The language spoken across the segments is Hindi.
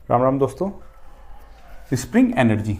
राम राम दोस्तों। स्प्रिंग एनर्जी,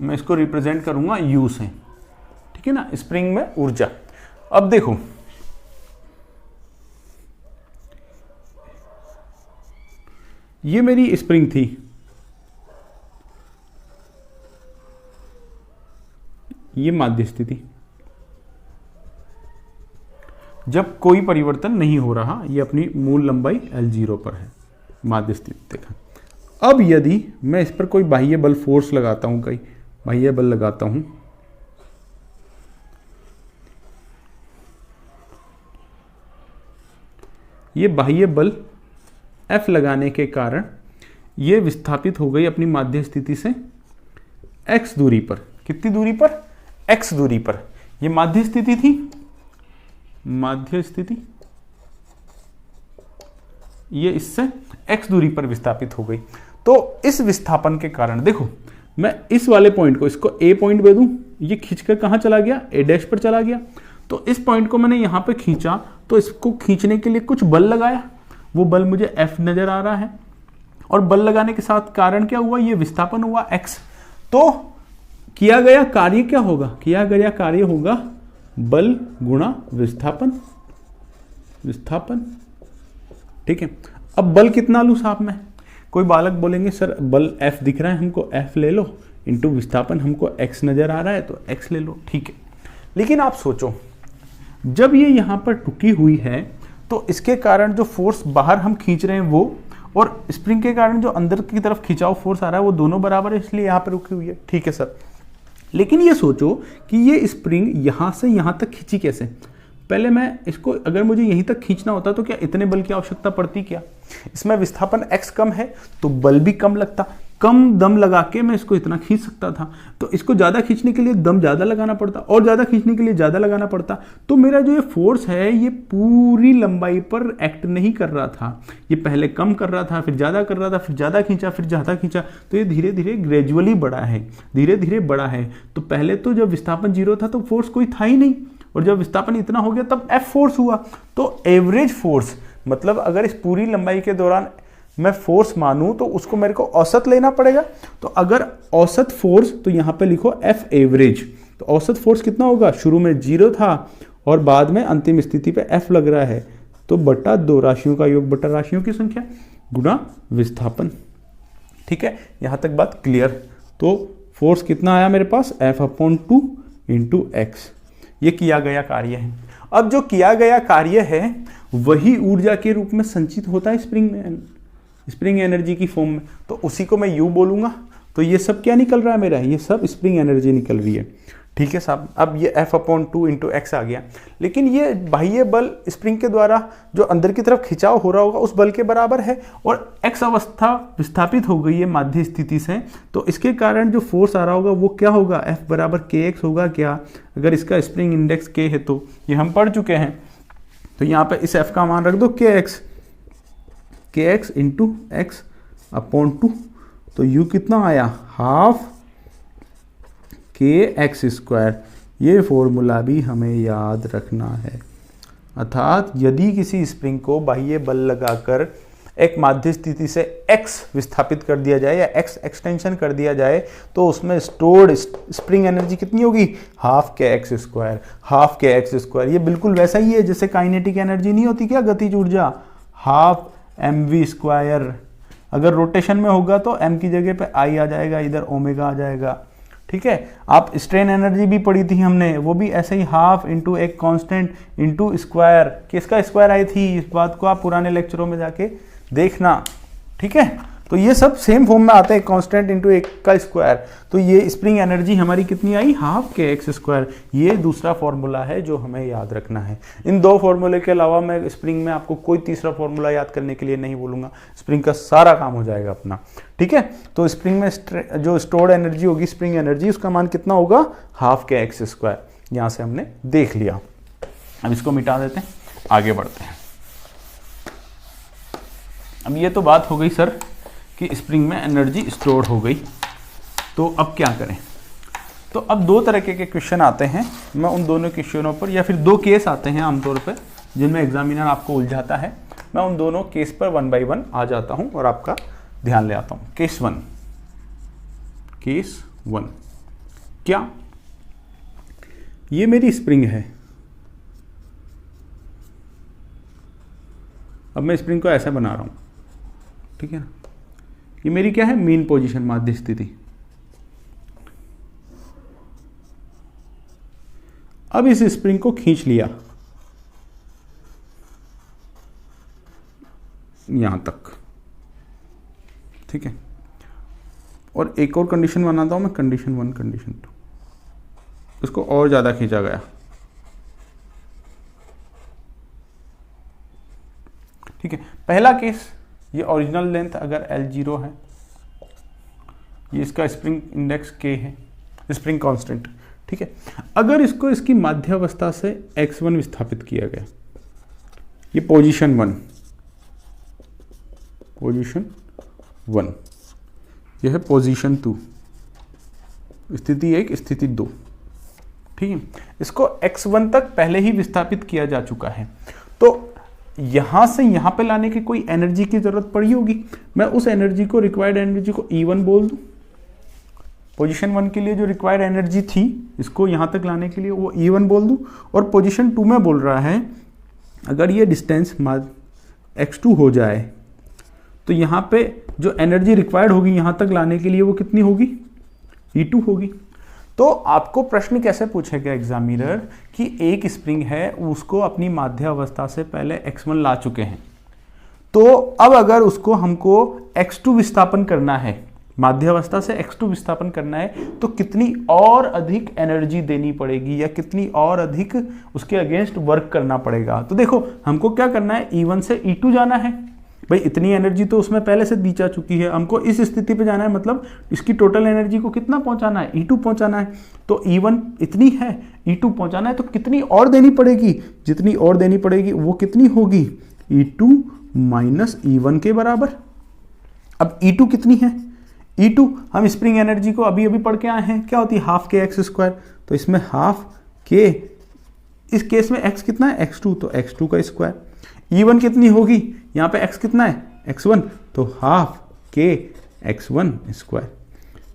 मैं इसको रिप्रेजेंट करूंगा यू से, ठीक है ना। स्प्रिंग में ऊर्जा। अब देखो, ये मेरी स्प्रिंग थी, ये माध्य स्थिति, जब कोई परिवर्तन नहीं हो रहा, ये अपनी मूल लंबाई L0 पर है, माध्य स्थिति देखा। अब यदि मैं इस पर कोई बाह्य बल फोर्स लगाता हूं, कई बाह्य बल लगाता हूं, ये बाह्य बल F लगाने के कारण ये विस्थापित हो गई अपनी माध्य स्थिति से x दूरी पर। कितनी दूरी पर? x दूरी पर। ये माध्य स्थिति थी, माध्य स्थिति, ये इससे x दूरी पर विस्थापित हो गई। तो इस विस्थापन के कारण देखो, मैं इस वाले पॉइंट को, इसको A पॉइंट दे दूं, ये खींचकर कहां चला गया? A डैश पर चला गया। तो इस पॉइंट को मैंने यहां पे खींचा, तो इसको खींचने के लिए कुछ बल लगाया, वो बल मुझे F नजर आ रहा है, और बल लगाने के साथ कारण क्या हुआ? ये विस्थापन हुआ x। तो किया गया कार्य क्या होगा? किया गया कार्य होगा बल गुणा विस्थापन, विस्थापन, ठीक है। अब बल कितना लूं साहब मैं? कोई बालक बोलेंगे सर बल F दिख रहा है हमको, F ले लो, इंटू विस्थापन हमको x नजर आ रहा है तो x ले लो, ठीक है। लेकिन आप सोचो, जब ये यहां पर टुकी हुई है तो इसके कारण जो फोर्स बाहर हम खींच रहे हैं वो, और स्प्रिंग के कारण जो अंदर की तरफ खिंचाव फोर्स आ रहा है, वो दोनों बराबर है, इसलिए यहां पर रुकी हुई है, ठीक है सर। लेकिन ये सोचो कि ये स्प्रिंग यहां से यहां तक खींची कैसे? पहले मैं इसको, अगर मुझे यहीं तक खींचना होता तो क्या इतने बल की आवश्यकता पड़ती? क्या इसमें विस्थापन x कम है तो बल भी कम लगता, कम दम लगा के मैं इसको इतना खींच सकता था। तो इसको ज्यादा खींचने के लिए दम ज्यादा लगाना पड़ता, और ज्यादा खींचने के लिए ज्यादा लगाना पड़ता। तो मेरा जो ये फोर्स है ये पूरी लंबाई पर एक्ट नहीं कर रहा था, ये पहले कम कर रहा था, फिर ज्यादा कर रहा था, फिर ज्यादा खींचा, फिर ज्यादा खींचा। तो ये धीरे धीरे ग्रेजुअली बढ़ा है, धीरे धीरे बढ़ा है। तो पहले तो जब विस्थापन 0 था तो फोर्स कोई था ही नहीं, और जब विस्थापन इतना हो गया तब F फोर्स हुआ। तो एवरेज फोर्स, मतलब अगर इस पूरी लंबाई के दौरान मैं फोर्स मानूं तो उसको मेरे को औसत लेना पड़ेगा। तो अगर औसत फोर्स, तो यहां पे लिखो F एवरेज। तो औसत फोर्स कितना होगा? शुरू में 0 था और बाद में अंतिम स्थिति पे F लग रहा है, तो बटा 2 राशियों का योग बटा राशियों की संख्या गुणा विस्थापन, ठीक है। यहां तक बात क्लियर। तो फोर्स कितना आया मेरे पास? F/2 into x। ये किया गया कार्य है। अब जो किया गया कार्य है वही ऊर्जा के रूप में संचित होता है स्प्रिंग में, स्प्रिंग एनर्जी की फॉर्म में, तो उसी को मैं U बोलूंगा। तो ये सब क्या निकल रहा है मेरा? ये सब स्प्रिंग एनर्जी निकल रही है, ठीक है साहब। अब ये F/2 इंटू x आ गया। लेकिन ये बाह्य बल स्प्रिंग के द्वारा जो अंदर की तरफ खिंचाव हो रहा होगा उस बल के बराबर है, और x अवस्था विस्थापित हो गई है माध्य स्थिति से, तो इसके कारण जो फोर्स आ रहा होगा वो क्या होगा? F बराबर kx होगा। क्या? अगर इसका स्प्रिंग इंडेक्स k है तो ये हम पढ़ चुके हैं, तो यहाँ पे इस F का मान रख दो kx इंटू x/2। तो u कितना आया? Half kx²। ये फॉर्मूला भी हमें याद रखना है। अर्थात यदि किसी स्प्रिंग को बाह्य बल लगाकर एक माध्य स्थिति से x विस्थापित कर दिया जाए या x एक्सटेंशन कर दिया जाए, तो उसमें स्टोर्ड स्प्रिंग एनर्जी कितनी होगी? Half kx²। हाफ kx², ये बिल्कुल वैसा ही है जैसे काइनेटिक एनर्जी नहीं होती क्या, गतिज ऊर्जा, हाफ mv²। अगर रोटेशन में होगा तो m की जगह पे i आ जाएगा, इधर ओमेगा आ जाएगा, ठीक है। आप स्ट्रेन एनर्जी भी पढ़ी थी हमने, वो भी ऐसे ही हाफ इंटू एक कांस्टेंट इंटू स्क्वायर। किसका स्क्वायर आई थी? इस बात को आप पुराने लेक्चरों में जाके देखना, ठीक है। तो ये सब सेम फॉर्म में आते हैं, कांस्टेंट इंटू एक का स्क्वायर। तो ये स्प्रिंग एनर्जी हमारी कितनी आई? Half kx²। ये दूसरा फॉर्मूला है जो हमें याद रखना है। इन दो फॉर्मूले के अलावा मैं स्प्रिंग में आपको कोई तीसरा फॉर्मूला याद करने के लिए नहीं बोलूंगा, स्प्रिंग का सारा काम हो जाएगा अपना, ठीक है। तो स्प्रिंग में जो स्टोर्ड एनर्जी होगी, स्प्रिंग एनर्जी, उसका मान कितना होगा? Half kx²। यहां से हमने देख लिया। अब इसको मिटा देते हैं, आगे बढ़ते हैं। अब ये तो बात हो गई सर कि स्प्रिंग में एनर्जी स्टोर हो गई, तो अब क्या करें? तो अब दो तरह के क्वेश्चन आते हैं, मैं उन दोनों क्वेश्चनों पर, या फिर दो केस आते हैं आमतौर पर, जिनमें एग्जामिनर आपको उलझाता है, मैं उन दोनों केस पर 1 बाय 1 आ जाता हूं और आपका ध्यान ले आता हूं। केस 1, क्या ये मेरी स्प्रिंग है। अब मैं स्प्रिंग को ऐसा बना रहा हूं, ठीक है ना, ये मेरी क्या है, मीन पोजीशन, माध्य स्थिति। अब इस स्प्रिंग को खींच लिया यहां तक, ठीक है, और एक और कंडीशन बनाता हूं मैं, कंडीशन 1, कंडीशन 2, इसको और ज्यादा खींचा गया, ठीक है। पहला केस, ये ओरिजिनल लेंथ अगर L0 है, ये इसका स्प्रिंग इंडेक्स K है, स्प्रिंग कांस्टेंट, ठीक है। अगर इसको इसकी माध्यावस्था से x1 विस्थापित किया गया, ये पोजीशन 1, यह है पोजीशन 2, स्थिति 1, स्थिति 2, ठीक है। इसको x1 तक पहले ही विस्थापित किया जा चुका है, तो यहां से यहां पे लाने की कोई एनर्जी की जरूरत पड़ी होगी। मैं उस एनर्जी को, रिक्वायर्ड एनर्जी को E1 बोल दूं। पोजीशन 1 के लिए जो रिक्वायर्ड एनर्जी थी इसको यहां तक लाने के लिए, वो E1 बोल दूं। और पोजीशन 2 में बोल रहा है अगर ये डिस्टेंस x2 हो जाए तो यहां पे जो एनर्जी रिक्वायर्ड होगी यहां तक लाने के लिए वो कितनी होगी, E2 होगी। तो आपको प्रश्न कैसे पूछेगा एग्जामिनर कि एक स्प्रिंग है, उसको अपनी माध्यावस्था से पहले x1 ला चुके हैं, तो अब अगर उसको हमको x2 विस्थापन करना है, माध्यावस्था से x2 विस्थापन करना है, तो कितनी और अधिक एनर्जी देनी पड़ेगी या कितनी और अधिक उसके अगेंस्ट वर्क करना पड़ेगा। तो देखो हमको क्या करना है, E1 से E2 जाना है, भाई इतनी एनर्जी तो उसमें पहले से दी जा चुकी है, हमको इस स्थिति पे जाना है, मतलब इसकी टोटल एनर्जी को कितना पहुंचाना है, E2 पहुंचाना है। तो E1 इतनी है, E2 पहुंचाना है, तो कितनी और देनी पड़ेगी, जितनी और देनी पड़ेगी वो कितनी होगी, E2 माइनस E1 के बराबर। अब E2 कितनी है, E2 हम स्प्रिंग एनर्जी को अभी अभी पढ़ के आए हैं, क्या होती है, हाफ के एक्स स्क्वायर, तो इसमें हाफ के, इस केस में x कितना है, x2, तो x2 का स्क्वायर। E1 कितनी होगी, यहाँ पे x कितना है, x1, तो हाफ के x1 स्क्वायर।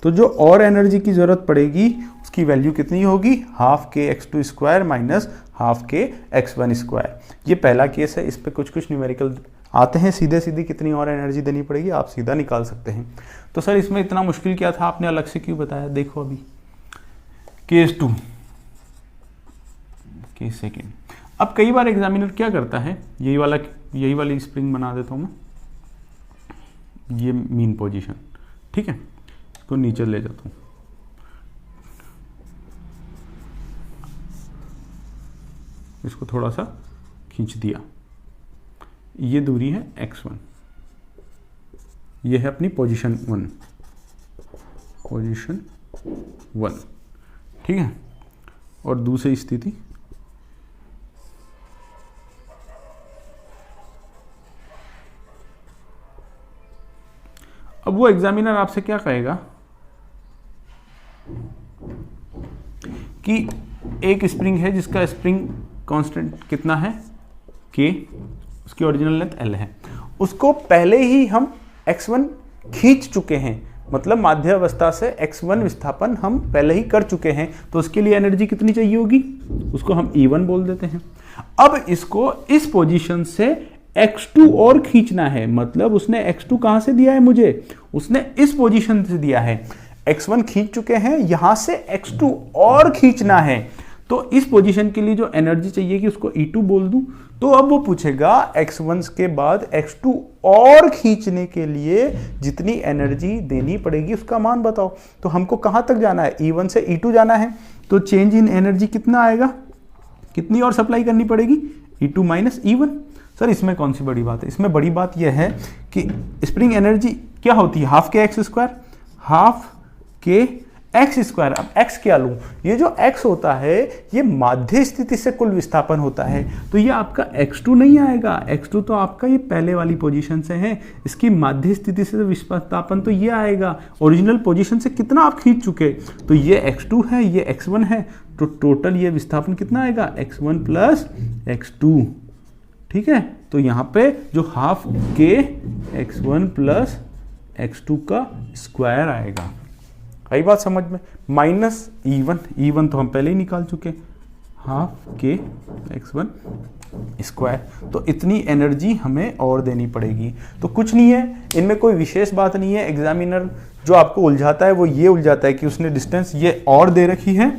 तो जो और एनर्जी की जरूरत पड़ेगी उसकी वैल्यू कितनी होगी, हाफ के x2 स्क्वायर माइनस हाफ के x1 स्क्वायर। ये पहला केस है, इस पे कुछ कुछ न्यूमेरिकल आते हैं, सीधे सीधे कितनी और एनर्जी देनी पड़ेगी आप सीधा निकाल सकते हैं। तो सर इसमें इतना मुश्किल क्या था, आपने अलग से क्यों बताया। देखो अभी केस 2, केस सेकेंड। अब कई बार एग्जामिनर क्या करता है, यही वाली स्प्रिंग बना देता हूं मैं, ये मीन पोजीशन, ठीक है, इसको नीचे ले जाता हूं, इसको थोड़ा सा खींच दिया, ये दूरी है x1, ये है अपनी पोजीशन 1, ठीक है। और दूसरी स्थिति अब वो एग्जामिनर आपसे क्या कहेगा कि एक स्प्रिंग है जिसका स्प्रिंग कांस्टेंट कितना है, K, उसकी ओरिजिनल लेंथ L है, उसको पहले ही हम x1 खींच चुके हैं, मतलब माध्यावस्था से x1 विस्थापन हम पहले ही कर चुके हैं, तो उसके लिए एनर्जी कितनी चाहिए होगी, उसको हम E1 बोल देते हैं। अब इसको इस पोजीशन से x2 और खींचना है, मतलब उसने x2 कहां से दिया है मुझे, उसने इस पोजीशन से दिया है। x1 खींच चुके हैं, यहां से x2 और खींचना है, तो इस पोजीशन के लिए जो एनर्जी चाहिए कि उसको E2 बोल दूं। तो अब वो पूछेगा x1 के बाद x2 और खींचने के लिए जितनी एनर्जी देनी पड़ेगी उसका मान बताओ। तो हमको कहां तक जाना है, E1 से E2 जाना है, तो चेंज इन एनर्जी कितना आएगा, कितनी और सप्लाई करनी पड़ेगी, E2 माइनस E1। सर इसमें कौन सी बड़ी बात है, इसमें बड़ी बात यह है कि स्प्रिंग एनर्जी क्या होती है, हाफ के एक्स स्क्वायर, हाफ के एक्स स्क्वायर। अब x क्या लूं, ये जो x होता है ये माध्य स्थिति से कुल विस्थापन होता है, तो ये आपका x2 नहीं आएगा, x2 तो आपका ये पहले वाली पोजीशन से है, इसकी माध्य स्थिति से विस्थापन तो ये आएगा, ओरिजिनल पोजीशन से कितना आप खींच चुके, तो ये x2 है, ये x1 है, तो टोटल ये विस्थापन कितना आएगा, x1 प्लस x2 ठीक है। तो यहाँ पे जो हाफ के x1 प्लस x2 का स्क्वायर आएगा। आई बात समझ में? माइनस E1 तो हम पहले ही निकाल चुके, हाफ के x1 स्क्वायर। तो इतनी एनर्जी हमें और देनी पड़ेगी। तो कुछ नहीं है, इनमें कोई विशेष बात नहीं है। एग्जामिनर जो आपको उलझाता है वो ये उलझाता है कि उसने डिस्टेंस ये और दे रखी है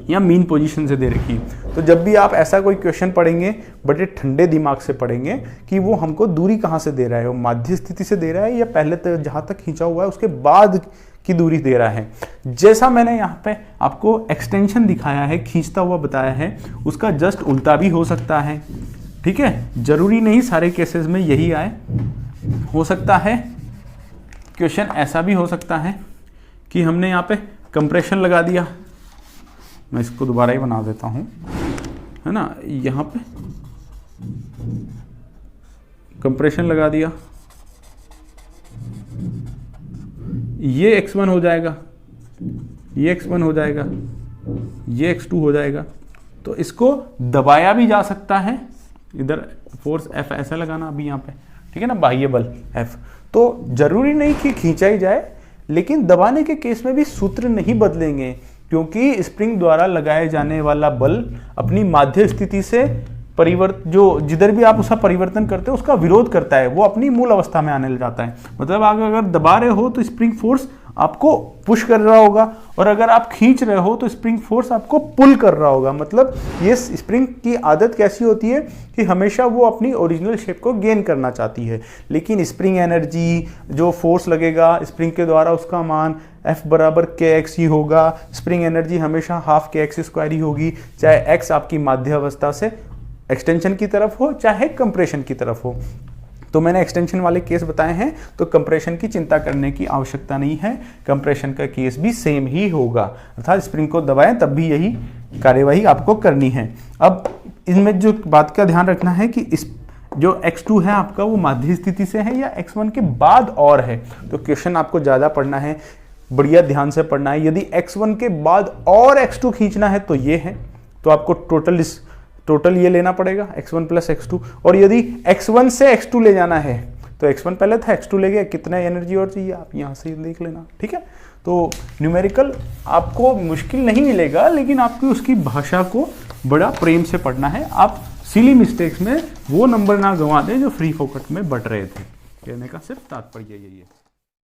या मीन पोजीशन से दे रखी है। तो जब भी आप ऐसा कोई क्वेश्चन पढ़ेंगे बड़े ठंडे दिमाग से पढ़ेंगे कि वो हमको दूरी कहाँ से दे रहा है, वो माध्य स्थिति से दे रहा है या पहले तक जहाँ तक खींचा हुआ है उसके बाद की दूरी दे रहा है। जैसा मैंने यहाँ पे आपको एक्सटेंशन दिखाया है, खींचता हुआ बताया है, उसका जस्ट उल्टा भी हो सकता है। ठीक है, जरूरी नहीं सारे केसेस में यही आए, हो सकता है क्वेश्चन ऐसा भी हो सकता है कि हमने यहाँ पे कंप्रेशन लगा दिया। मैं इसको दोबारा ही बना देता हूँ, है ना। यहाँ पे कंप्रेशन लगा दिया, ये x1 हो जाएगा, ये x1 हो जाएगा, ये x2 हो जाएगा। तो इसको दबाया भी जा सकता है, इधर फोर्स F ऐसा लगाना अभी यहाँ पे, ठीक है ना, बाह्य बल F। तो जरूरी नहीं कि खींचा ही जाए, लेकिन दबाने के केस में भी सूत्र नहीं बदलेंगे, क्योंकि स्प्रिंग द्वारा लगाए जाने वाला बल अपनी माध्य स्थिति से जो जिधर भी आप उसका परिवर्तन करते हो उसका विरोध करता है, वो अपनी मूल अवस्था में आने लग जाता है। मतलब आप अगर दबा रहे हो तो स्प्रिंग फोर्स आपको पुश कर रहा होगा, और अगर आप खींच रहे हो तो स्प्रिंग फोर्स आपको पुल कर रहा होगा। मतलब ये स्प्रिंग की आदत कैसी होती है कि हमेशा वो अपनी ओरिजिनल शेप को गेन करना चाहती है, लेकिन स्प्रिंग एनर्जी जो फोर्स लगेगा स्प्रिंग के द्वारा उसका मान F बराबर kx ही होगा। स्प्रिंग एनर्जी हमेशा हाफ kx स्क्वायर ही होगी, चाहे x आपकी माध्य अवस्था से एक्सटेंशन की तरफ हो चाहे कंप्रेशन की तरफ हो। तो मैंने एक्सटेंशन वाले केस बताए हैं, तो कंप्रेशन की चिंता करने की आवश्यकता नहीं है। कंप्रेशन का केस भी सेम ही होगा, अर्थात स्प्रिंग को दबाएं तब भी यही कार्यवाही आपको करनी है। अब इनमें जो बात का ध्यान रखना है कि इस जो x2 है आपका वो माध्य स्थिति से है या x1 के बाद और है। तो क्वेश्चन आपको ज़्यादा पढ़ना है, बढ़िया ध्यान से पढ़ना है। यदि x1 के बाद और x2 खींचना है तो ये है, तो आपको टोटल ये लेना पड़ेगा x1 प्लस x2। और यदि x1 से x2 ले जाना है तो x1 पहले था, x2 ले गया, कितना एनर्जी और चाहिए आप यहाँ से देख लेना। ठीक है, तो न्यूमेरिकल आपको मुश्किल नहीं मिलेगा, लेकिन आपको उसकी भाषा को बड़ा प्रेम से पढ़ना है। आप सिली मिस्टेक्स में वो नंबर ना गंवा दें जो फ्री फोकट में बट रहे थे। कहने का सिर्फ तात्पर्य यही है।